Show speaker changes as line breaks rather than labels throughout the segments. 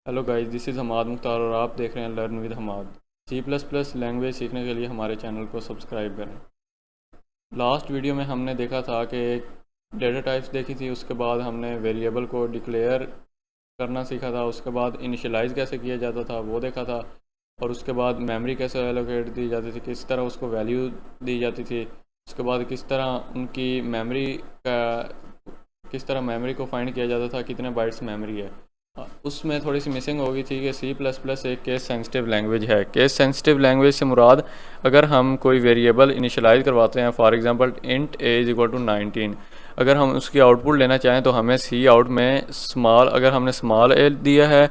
Hello guys, this is Hammad Mukhtar और आप देख रहे हैं learn with Hammad. C plus plus language सीखने के लिए हमारे चैनल को सब्सक्राइब करें। लास्ट वीडियो में हमने देखा था कि डेटा टाइप्स देखी थी, उसके बाद हमने वेरिएबल को डिक्लेयर करना सीखा था, उसके बाद इनिशियलाइज़ कैसे किया जाता था वो देखा था, और उसके बाद मेमोरी कैसे एलोकेट दी जाती थी, किस तरह उसको वैल्यू दी जाती थी, उसके बाद किस तरह उनकी मेमोरी का किस तरह मेमोरी को फाइंड किया जाता था, कितने बाइट्स मेमोरी है। उसमें थोड़ी सी मिसिंग हो गई थी कि सी प्लस प्लस एक केस सेंसिटिव लैंग्वेज है। केस सेंसिटिव लैंग्वेज से मुराद, अगर हम कोई वेरिएबल इनिशियलाइज़ करवाते हैं, for example int a is equal to 19, अगर हम उसकी आउटपुट लेना चाहें तो हमें सी आउट में स्मॉल, अगर हमने स्मॉल ए दिया है,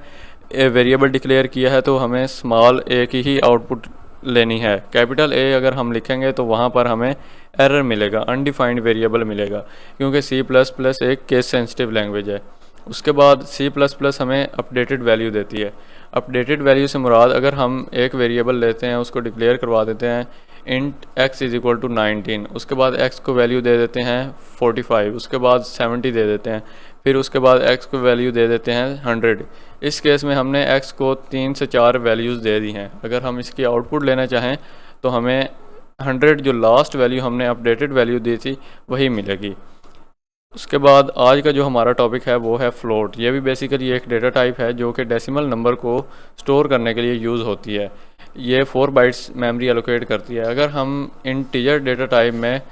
वेरिएबल डिक्लेयर किया है, तो हमें स्मॉल ए की ही आउटपुट लेनी है। कैपिटल ए अगर हम लिखेंगे तो वहाँ पर हमें एरर मिलेगा, अनडिफाइंड वेरिएबल मिलेगा, क्योंकि सी प्लस प्लस एक केस सेंसिटिव लैंग्वेज है। उसके बाद सी प्लस प्लस हमें अपडेटेड वैल्यू देती है। अपडेटेड वैल्यू से मुराद, अगर हम एक वेरिएबल लेते हैं, उसको डिक्लेयर करवा देते हैं int x is equal to 19, उसके बाद x को वैल्यू दे देते हैं 45, उसके बाद 70 दे देते हैं, फिर उसके बाद x को वैल्यू दे देते हैं 100। इस केस में हमने x को 3 से 4 वैल्यूज़ दे दी हैं। अगर हम इसकी आउटपुट लेना चाहें तो हमें 100 जो लास्ट वैल्यू हमने अपडेटेड वैल्यू दी थी वही मिलेगी। उसके बाद आज का जो हमारा टॉपिक है वो है फ्लोट। ये भी बेसिकली एक डेटा टाइप है जो कि डेसिमल नंबर को स्टोर करने के लिए यूज़ होती है। ये 4 बाइट्स मेमोरी एलोकेट करती है। अगर हम इंटीजर डेटा टाइप में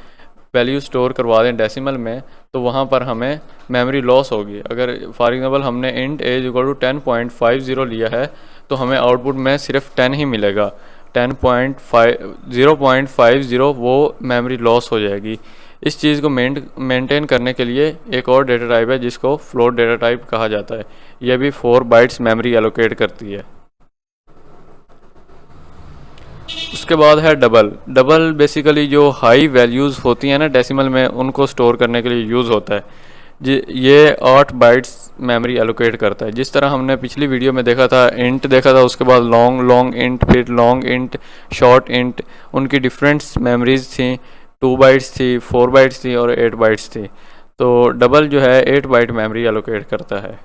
वैल्यू स्टोर करवा दें डेसिमल में, तो वहाँ पर हमें मेमोरी लॉस होगी। अगर फॉर एग्जांपल हमने इंट ए इक्वल टू 10.50 लिया है, तो हमें आउटपुट में सिर्फ 10 ही मिलेगा। 0.50 वो मेमोरी लॉस हो जाएगी। इस चीज़ को मेंटेन करने के लिए एक और डेटा टाइप है जिसको फ्लोट डेटा टाइप कहा जाता है। यह भी 4 बाइट्स मेमोरी एलोकेट करती है। उसके बाद है डबल। डबल बेसिकली जो हाई वैल्यूज़ होती हैं ना डेसिमल में, उनको स्टोर करने के लिए यूज़ होता है। ये 8 बाइट्स मेमोरी एलोकेट करता है। जिस तरह हमने पिछली वीडियो में देखा था, इंट देखा था, उसके बाद लॉन्ग इंट, फिर लॉन्ग इंट, शॉर्ट इंट, उनकी डिफरेंट मेमोरीज थी। 2 बाइट्स थी, 4 बाइट्स थी और 8 बाइट्स थी। तो डबल जो है 8 बाइट मेमोरी एलोकेट करता है।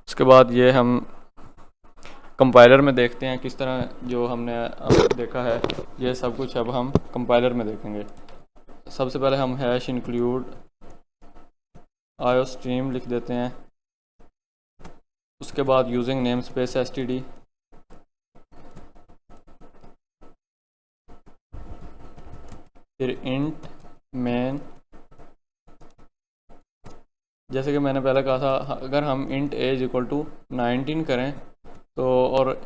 उसके बाद ये हम कंपाइलर में देखते हैं किस तरह जो हमने अब देखा है ये सब कुछ अब हम कंपाइलर में देखेंगे। सबसे पहले हम हैश इंक्लूड आयो स्ट्रीम लिख देते हैं। उसके बाद यूजिंग नेम स्पेस std, फिर इंट मेन। जैसे कि मैंने पहले कहा था, अगर हम int a is equal to 19 करें तो, और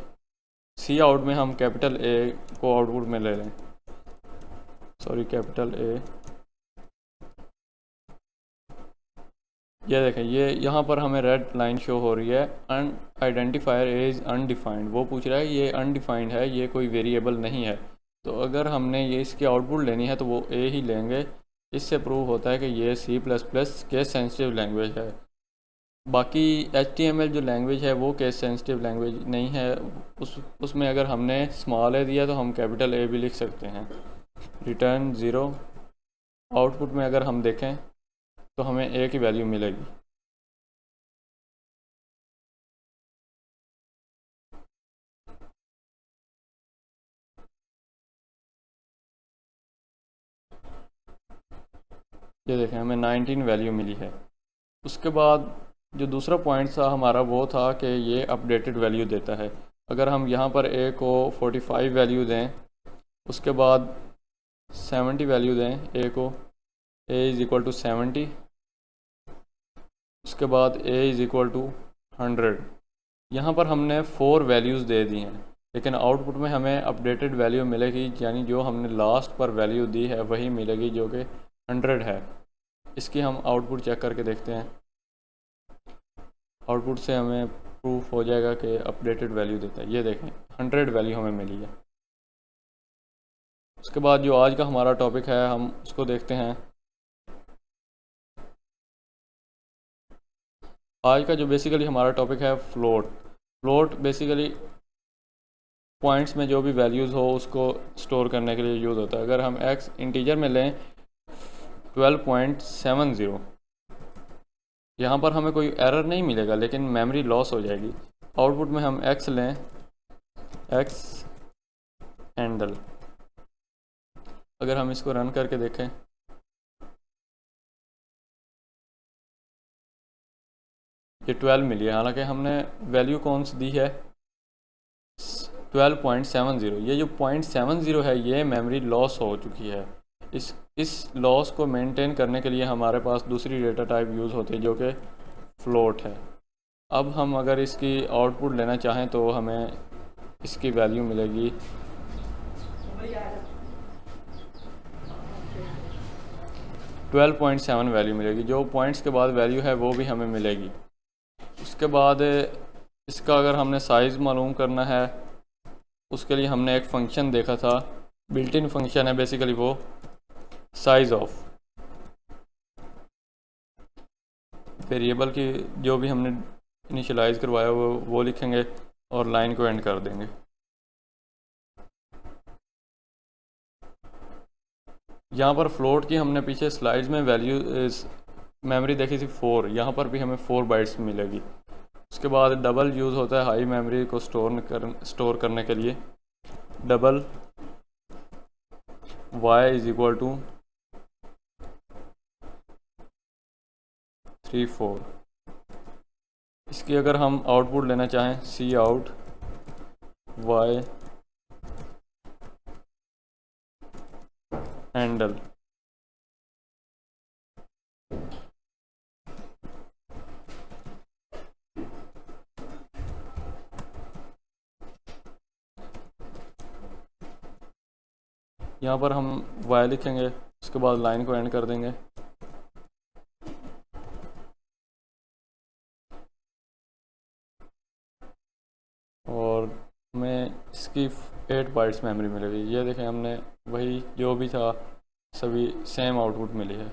सी आउट में हम कैपिटल ए को आउटपुट में ले लें, सॉरी कैपिटल ए, ये देखें, ये यहाँ पर हमें रेड लाइन शो हो रही है, आइडेंटिफायर इज अनडिफाइंड। वो पूछ रहा है ये अनडिफाइंड है, ये कोई वेरिएबल नहीं है। तो अगर हमने ये इसकी आउटपुट लेनी है तो वो ए ही लेंगे। इससे प्रूव होता है कि ये C plus plus case sensitive language है। बाकी HTML जो लैंग्वेज है वो केस सेंसिटिव लैंग्वेज नहीं है। उसमें अगर हमने स्मॉल ए दिया तो हम कैपिटल ए भी लिख सकते हैं। रिटर्न 0, आउटपुट में अगर हम देखें तो हमें ए की वैल्यू मिलेगी। ये देखें, हमें 19 वैल्यू मिली है। उसके बाद जो दूसरा पॉइंट था हमारा वो था कि ये अपडेटेड वैल्यू देता है। अगर हम यहाँ पर ए को 45 वैल्यू दें, उसके बाद 70 वैल्यू दें ए को, ए इज़ इक्वल टू 70, उसके बाद ए इज़ इक्वल टू 100। यहाँ पर हमने 4 वैल्यूज़ दे दी हैं, लेकिन आउटपुट में हमें अपडेटेड वैल्यू मिलेगी, यानी जो हमने लास्ट पर वैल्यू दी है वही मिलेगी, जो कि 100 है। इसकी हम आउटपुट चेक करके देखते हैं। आउटपुट से हमें प्रूफ हो जाएगा कि अपडेटेड वैल्यू देता है। ये देखें, 100 वैल्यू हमें मिली है। उसके बाद जो आज का हमारा टॉपिक है हम उसको देखते हैं। आज का जो बेसिकली हमारा टॉपिक है फ्लोट। फ्लोट बेसिकली पॉइंट्स में जो भी वैल्यूज़ हो उसको स्टोर करने के लिए यूज़ होता है। अगर हम एक्स इंटीजर में लें 12.70, यहाँ पर हमें कोई एरर नहीं मिलेगा लेकिन मेमोरी लॉस हो जाएगी। आउटपुट में हम x लें, x हैंडल। अगर हम इसको रन करके देखें, ये 12 मिली है। हालांकि हमने वैल्यू कौन सी दी है, 12.70। ये जो 0.70 है ये मेमोरी लॉस हो चुकी है। इस लॉस को मेंटेन करने के लिए हमारे पास दूसरी डेटा टाइप यूज़ होती है जो कि फ्लोट है। अब हम अगर इसकी आउटपुट लेना चाहें तो हमें इसकी वैल्यू मिलेगी 12.7 वैल्यू मिलेगी। जो पॉइंट्स के बाद वैल्यू है वो भी हमें मिलेगी। उसके बाद इसका अगर हमने साइज़ मालूम करना है, उसके लिए हमने एक फ़ंक्शन देखा था, बिल्ट इन फंक्शन है बेसिकली वो, साइज़ ऑफ। वेरिएबल की जो भी हमने इनिशियलाइज़ करवाया वो लिखेंगे और लाइन को एंड कर देंगे। यहाँ पर फ्लोट की हमने पीछे स्लाइड्स में वैल्यू मेमोरी देखी थी 4, यहाँ पर भी हमें 4 बाइट्स मिलेगी। उसके बाद डबल यूज़ होता है हाई मेमोरी को स्टोर करने के लिए। Double y is equal to 3-4। इसकी अगर हम आउटपुट लेना चाहें, सी आउट y हैंडल। यहाँ पर हम y लिखेंगे, उसके बाद लाइन को एंड कर देंगे। और हमें इसकी 8 बाइट्स मेमोरी मिलेगी। ये देखें, हमने वही जो भी था सभी सेम आउटपुट मिली है।